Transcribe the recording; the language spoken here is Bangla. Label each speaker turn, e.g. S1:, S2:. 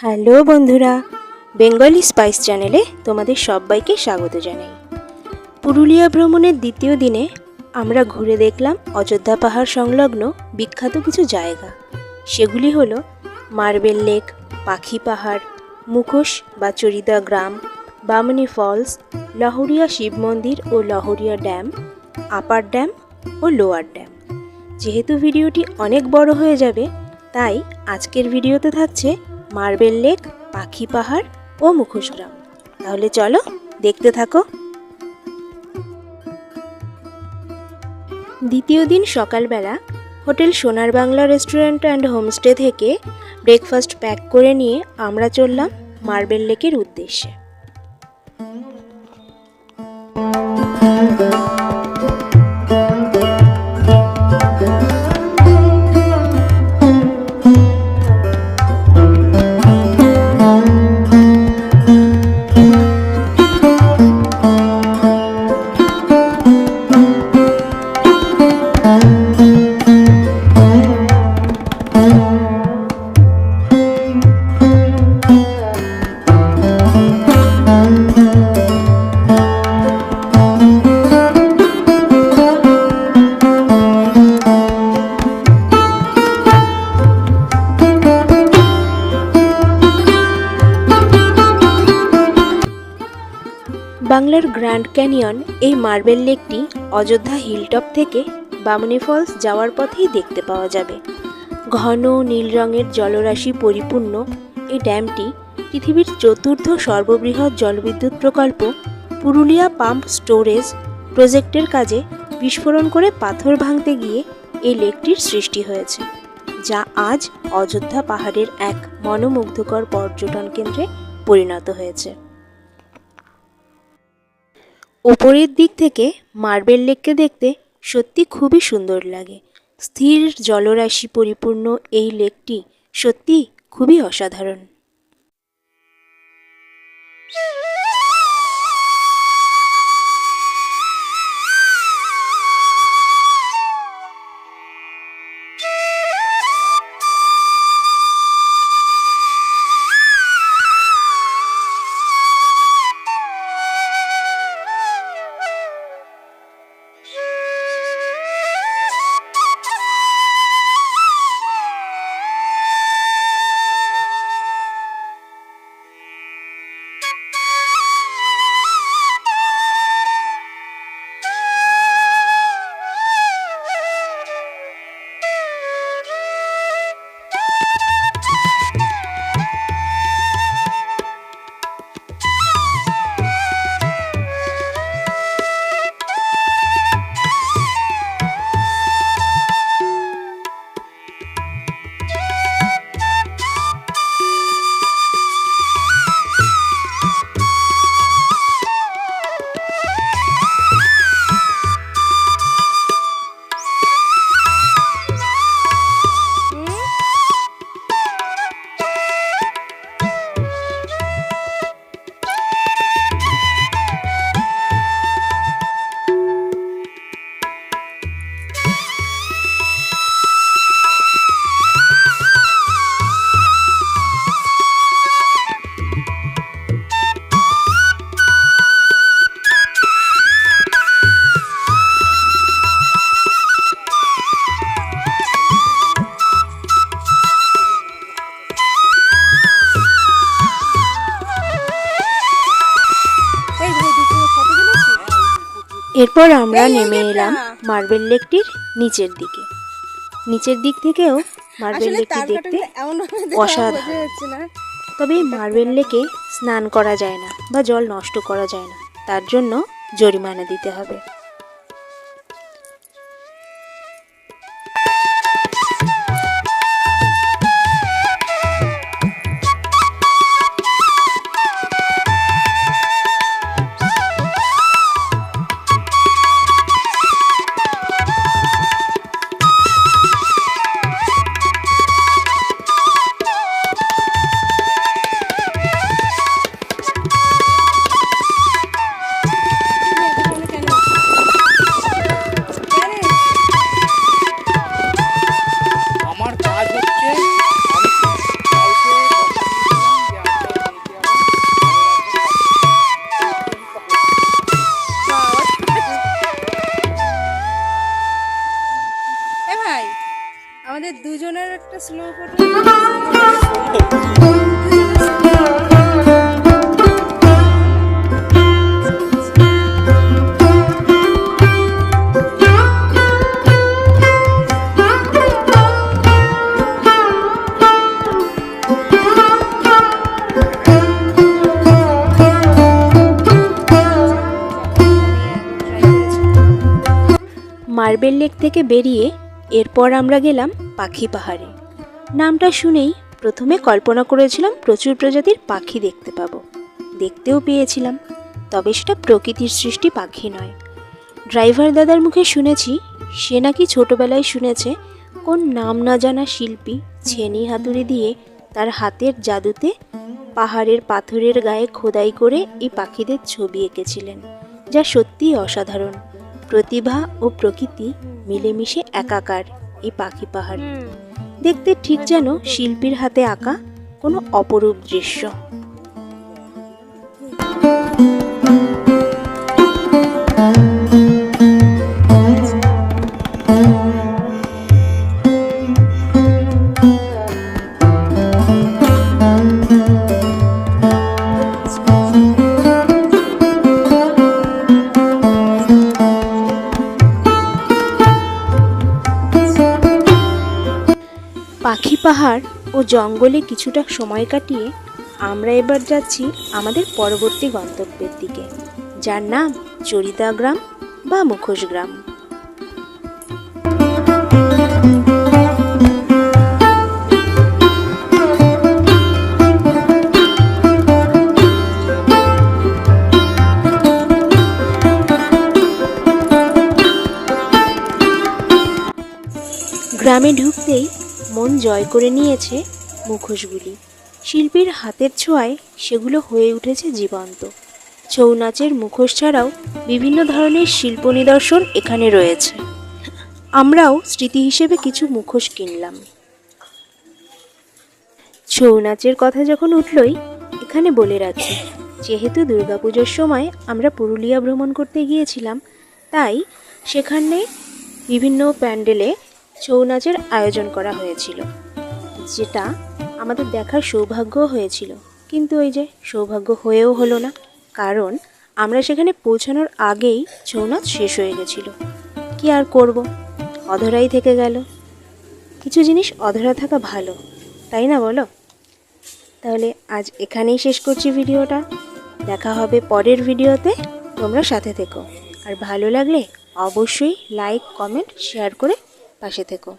S1: হ্যালো বন্ধুরা, বেঙ্গলি স্পাইস চ্যানেলে তোমাদের সবাইকে স্বাগত জানাই। পুরুলিয়া ভ্রমণের দ্বিতীয় দিনে আমরা ঘুরে দেখলাম অযোধ্যা পাহাড় সংলগ্ন বিখ্যাত কিছু জায়গা। সেগুলি হলো মার্বেল লেক, পাখি পাহাড়, মুখোশ বা চরিদা গ্রাম, বামনি ফলস, লহরিয়া শিব মন্দির ও লহরিয়া ড্যাম, আপার ড্যাম ও লোয়ার ড্যাম। যেহেতু ভিডিওটি অনেক বড় হয়ে যাবে, তাই আজকের ভিডিওতে থাকছে মার্বেল লেক, পাখি পাহাড় ও মুখোশ গ্রাম। তাহলে চলো দেখতে থাকো। দ্বিতীয় দিন সকালবেলা হোটেল সোনার বাংলা রেস্টুরেন্ট অ্যান্ড হোমস্টে থেকে ব্রেকফাস্ট প্যাক করে নিয়ে আমরা চললাম মার্বেল লেকের উদ্দেশ্যে। বাংলার গ্র্যান্ড ক্যানিয়ন এই মার্বেল লেকটি অযোধ্যা হিলটপ থেকে বামনি ফলস যাওয়ার পথেই দেখতে পাওয়া যাবে। ঘন নীল রঙের জলরাশি পরিপূর্ণ এই ড্যামটি পৃথিবীর চতুর্থ সর্ববৃহৎ জলবিদ্যুৎ প্রকল্প পুরুলিয়া পাম্প স্টোরেজ প্রজেক্টের কাজে বিস্ফোরণ করে পাথর ভাঙতে গিয়ে এই লেকটির সৃষ্টি হয়েছে, যা আজ অযোধ্যা পাহাড়ের এক মনোমুগ্ধকর পর্যটন কেন্দ্রে পরিণত হয়েছে। ওপরের দিক থেকে মার্বেল লেককে দেখতে সত্যি খুবই সুন্দর লাগে। স্থির জলরাশি পরিপূর্ণ এই লেকটি সত্যি খুবই অসাধারণ। এরপর আমরা নেমে এলাম মার্বেল লেকটির নিচের দিকে। নিচের দিক থেকেও মার্বেল লেকটি দেখতে অসাধারণ। তবে মার্বেল লেকে স্নান করা যায় না বা জল নষ্ট করা যায় না, তার জন্য জরিমানা দিতে হবে। মার্বেল লেক থেকে বেরিয়ে এরপর আমরা গেলাম পাখি পাহাড়ে। নামটা শুনেই প্রথমে কল্পনা করেছিলাম প্রচুর প্রজাতির পাখি দেখতে পাবো, দেখতেও পেয়েছিলাম, তবে সেটা প্রকৃতির সৃষ্টি পাখি নয়। ড্রাইভার দাদার মুখে শুনেছি সে নাকি ছোটবেলায় শুনেছে কোন নাম না জানা শিল্পী ছেনি হাতুড়ি দিয়ে তার হাতের জাদুতে পাহাড়ের পাথরের গায়ে খোদাই করে এই পাখিদের ছবি এঁকেছিলেন, যা সত্যিই অসাধারণ। প্রতিভা ও প্রকৃতি মিলেমিশে একাকার এই পাখি পাহাড়, দেখতে ঠিক যেন শিল্পীর হাতে আঁকা কোনো অপরূপ দৃশ্য। পাখি পাহাড় ও জঙ্গলে কিছুটা সময় কাটিয়ে আমরা এবার যাচ্ছি আমাদের পরবর্তী গন্তব্যের দিকে, যার নাম চরিদা গ্রাম বা মুখোশ গ্রাম। গ্রামে ঢুকতেই মন জয় করে নিয়েছে মুখোশগুলি। শিল্পীর হাতের ছোঁয়ায় সেগুলো হয়ে উঠেছে জীবন্ত। ছৌ নাচের মুখোশ ছাড়াও বিভিন্ন ধরনের শিল্প নিদর্শন এখানে রয়েছে। আমরাও স্মৃতি হিসেবে কিছু মুখোশ কিনলাম। ছৌ নাচের কথা যখন উঠলই এখানে বলে রাখি, যেহেতু দুর্গাপুজোর সময় আমরা পুরুলিয়া ভ্রমণ করতে গিয়েছিলাম, তাই সেখানে বিভিন্ন প্যান্ডেলে ছৌ নাচের আয়োজন করা হয়েছিল, যেটা আমাদের দেখার সৌভাগ্য হয়েছিল। কিন্তু ওই যে সৌভাগ্য হয়েও হলো না, কারণ আমরা সেখানে পৌঁছানোর আগেই ছৌ নাচ শেষ হয়ে গেছিলো। কি আর করব, অধরাই থেকে গেল। কিছু জিনিস অধরা থাকা ভালো, তাই না বলো? তাহলে আজ এখানেই শেষ করছি ভিডিওটা। দেখা হবে পরের ভিডিওতে, তোমরা সাথে থেকো। আর ভালো লাগলে অবশ্যই লাইক, কমেন্ট, শেয়ার করে পাশে থেকো।